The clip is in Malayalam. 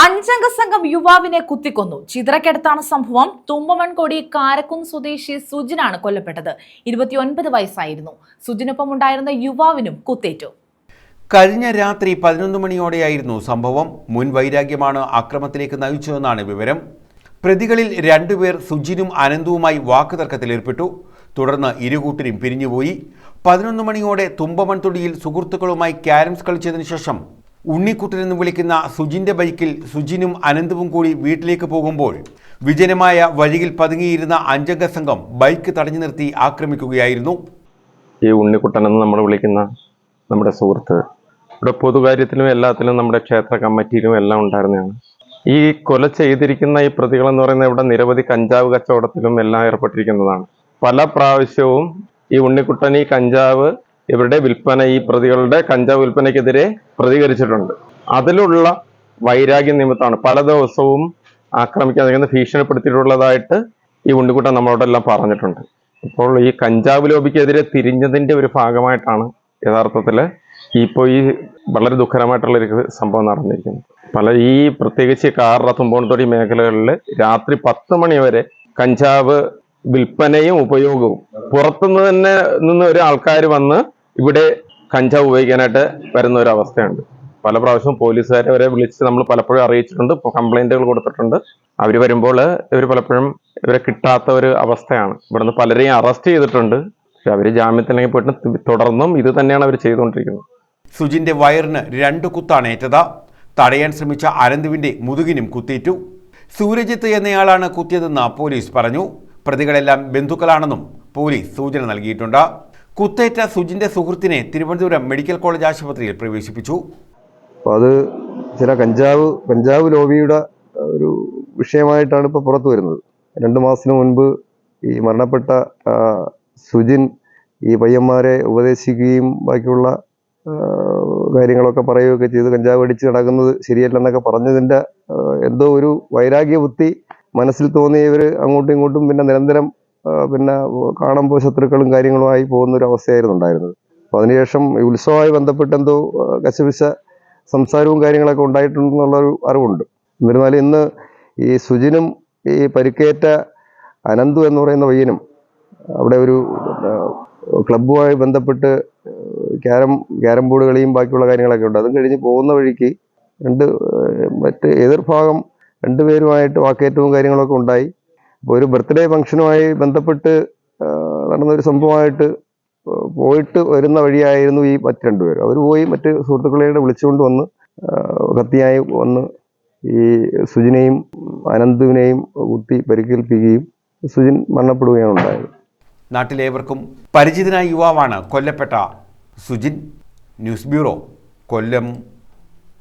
അഞ്ചംഗ സംഘം യുവാവിനെ കുത്തിക്കൊന്നു. ചിതറയ്ക്കടുത്താണ് സംഭവം. തുമ്പമൺകൊടി കാരക്കുന്ന് സ്വദേശി സുജിനാണ് കൊല്ലപ്പെട്ടത്. 29 വയസ്സായിരുന്നു. സുജിനൊപ്പം ഉണ്ടായിരുന്ന യുവാവിനും കുത്തേറ്റു. കഴിഞ്ഞ രാത്രി 11 മണിയോടെയായിരുന്നു സംഭവം. മുൻ വൈരാഗ്യമാണ് അക്രമത്തിലേക്ക് നയിച്ചതെന്നാണ് വിവരം. പ്രതികളിൽ 2 പേർ സുജിനും അനന്തുവുമായി വാക്കുതർക്കത്തിലേർപ്പെട്ടു. തുടർന്ന് ഇരുകൂട്ടരും പിരിഞ്ഞുപോയി. 11 മണിയോടെ തുമ്പമൺതൊടിയിൽ സുഹൃത്തുക്കളുമായി ക്യാരംസ് കളിച്ചതിനു ശേഷം ഉണ്ണിക്കുട്ടൻ എന്ന് വിളിക്കുന്ന സുജിന്റെ ബൈക്കിൽ സുജിനും അനന്തവും കൂടി വീട്ടിലേക്ക് പോകുമ്പോൾ വിജനമായ വഴിയിൽ പതുങ്ങിയിരുന്ന അഞ്ചംഗ സംഘം ബൈക്ക് തടഞ്ഞു നിർത്തി ആക്രമിക്കുകയായിരുന്നു. ഈ ഉണ്ണിക്കുട്ടൻ എന്ന് നമ്മൾ വിളിക്കുന്ന നമ്മുടെ സുഹൃത്ത് ഇവിടെ പൊതുകാര്യത്തിലും എല്ലാത്തിലും നമ്മുടെ ക്ഷേത്ര കമ്മിറ്റിയിലും എല്ലാം ഉണ്ടായിരുന്നതാണ്. ഈ കൊല ചെയ്തിരിക്കുന്ന ഈ പ്രതികൾ എന്ന് പറയുന്നത് ഇവിടെ നിരവധി കഞ്ചാവ് കച്ചവടത്തിലും എല്ലാം ഏർപ്പെട്ടിരിക്കുന്നതാണ്. പല പ്രാവശ്യവും ഈ ഉണ്ണിക്കുട്ടൻ ഈ കഞ്ചാവ് ഇവരുടെ വിൽപ്പന, ഈ പ്രതികളുടെ കഞ്ചാവ് വിൽപ്പനയ്ക്കെതിരെ പ്രതികരിച്ചിട്ടുണ്ട്. അതിലുള്ള വൈരാഗ്യ നിമിത്തമാണ് പല ദിവസവും ആക്രമിക്കാൻ ഭീഷണിപ്പെടുത്തിയിട്ടുള്ളതായിട്ട് ഈ ഉണ്ണിക്കുട്ടൻ നമ്മളോടെല്ലാം പറഞ്ഞിട്ടുണ്ട്. അപ്പോൾ ഈ കഞ്ചാവ് ലോബിക്കെതിരെ തിരിഞ്ഞതിന്റെ ഒരു ഭാഗമായിട്ടാണ് യഥാർത്ഥത്തില് ഇപ്പോൾ ഈ വളരെ ദുഃഖകരമായിട്ടുള്ള ഒരു സംഭവം നടന്നിരിക്കുന്നത്. ഈ പ്രത്യേകിച്ച് കാറ തുമ്പമൺതൊടി മേഖലകളിൽ രാത്രി 10 മണി വരെ കഞ്ചാവ് വിൽപ്പനയും ഉപയോഗവും പുറത്തുനിന്ന് തന്നെ ഒരു ആൾക്കാർ വന്ന് ഇവിടെ കഞ്ചാവ് ഉപയോഗിക്കാനായിട്ട് വരുന്ന ഒരു അവസ്ഥയുണ്ട്. പല പ്രാവശ്യവും പോലീസുകാരെ വരെ വിളിച്ച് നമ്മൾ പലപ്പോഴും അറിയിച്ചിട്ടുണ്ട്, കംപ്ലൈന്റുകൾ കൊടുത്തിട്ടുണ്ട്. അവർ വരുമ്പോൾ ഇവർ പലപ്പോഴും ഇവരെ കിട്ടാത്ത ഒരു അവസ്ഥയാണ്. ഇവിടുന്ന് പലരെയും അറസ്റ്റ് ചെയ്തിട്ടുണ്ട്. പക്ഷെ അവർ ജാമ്യത്തിലേക്ക് പോയിട്ട് തുടർന്നും ഇത് തന്നെയാണ് അവർ ചെയ്തുകൊണ്ടിരിക്കുന്നത്. സുജിന്റെ വയറിന് 2 കുത്താണ് ഏറ്റത്. തടയാൻ ശ്രമിച്ച അനന്തുവിന്റെ മുതുകിനും കുത്തേറ്റു. സൂരജിത്ത് എന്നയാളാണ് കുത്തിയതെന്ന് പോലീസ് പറഞ്ഞു. പ്രതികളെല്ലാം ബന്ധുക്കളാണെന്നും പോലീസ് സൂചന നൽകിയിട്ടുണ്ട്. കുത്തേറ്റ സുജിന്റെ സുഹൃത്തിനെ തിരുവനന്തപുരം മെഡിക്കൽ കോളേജ് ആശുപത്രിയിൽ പ്രവേശിപ്പിച്ചു. അപ്പോൾ അത് ചില കഞ്ചാവ് ലോബിയുടെ ഒരു വിഷയമായിട്ടാണ് ഇപ്പോൾ പുറത്തു വരുന്നത്. 2 മാസത്തിന് മുൻപ് ഈ മരണപ്പെട്ട സുജിൻ ഈ പയ്യന്മാരെ ഉപദേശിക്കുകയും ബാക്കിയുള്ള കാര്യങ്ങളൊക്കെ പറയുകയൊക്കെ ചെയ്ത് കഞ്ചാവ് അടിച്ച് നടക്കുന്നത് ശരിയല്ലെന്നൊക്കെ പറഞ്ഞതിൻ്റെ എന്തോ ഒരു വൈരാഗ്യ ബുദ്ധി മനസ്സിൽ തോന്നിയവർ അങ്ങോട്ടും ഇങ്ങോട്ടും പിന്നെ നിരന്തരം കാണുമ്പോൾ ശത്രുക്കളും കാര്യങ്ങളുമായി പോകുന്ന ഒരു അവസ്ഥയായിരുന്നു ഉണ്ടായിരുന്നത്. അപ്പോൾ അതിനുശേഷം ഉത്സവമായി ബന്ധപ്പെട്ട് എന്തോ കശപിശ സംസാരവും കാര്യങ്ങളൊക്കെ ഉണ്ടായിട്ടുണ്ടെന്നുള്ളൊരു അറിവുണ്ട്. എന്നിരുന്നാലും ഇന്ന് ഈ സുജിനും ഈ പരിക്കേറ്റ അനന്തു എന്ന് പറയുന്ന പയ്യനും അവിടെ ഒരു ക്ലബ്ബുമായി ബന്ധപ്പെട്ട് ക്യാരം ബോർഡ് കളിയും ബാക്കിയുള്ള കാര്യങ്ങളൊക്കെ ഉണ്ട്. അതും കഴിഞ്ഞ് പോകുന്ന വഴിക്ക് മറ്റ് എതിർഭാഗം 2 പേരുമായിട്ട് വാക്കേറ്റവും കാര്യങ്ങളൊക്കെ ഉണ്ടായി. അപ്പോൾ ഒരു ബർത്ത്ഡേ ഫംഗ്ഷനുമായി ബന്ധപ്പെട്ട് നടന്നൊരു സംഭവമായിട്ട് പോയിട്ട് വരുന്ന വഴിയായിരുന്നു ഈ മറ്റ് 2 പേർ. അവർ പോയി മറ്റ് സുഹൃത്തുക്കളെ വിളിച്ചുകൊണ്ട് വന്ന് കത്തിയായി വന്ന് ഈ സുജിനെയും അനന്തുവിനെയും കുത്തി പരിക്കേൽപ്പിക്കുകയും സുജിൻ മരണപ്പെടുകയാണ് ഉണ്ടായത്. നാട്ടിലേവർക്കും പരിചിതനായ യുവാവാണ് കൊല്ലപ്പെട്ട സുജിൻ. ന്യൂസ് ബ്യൂറോ, കൊല്ലം.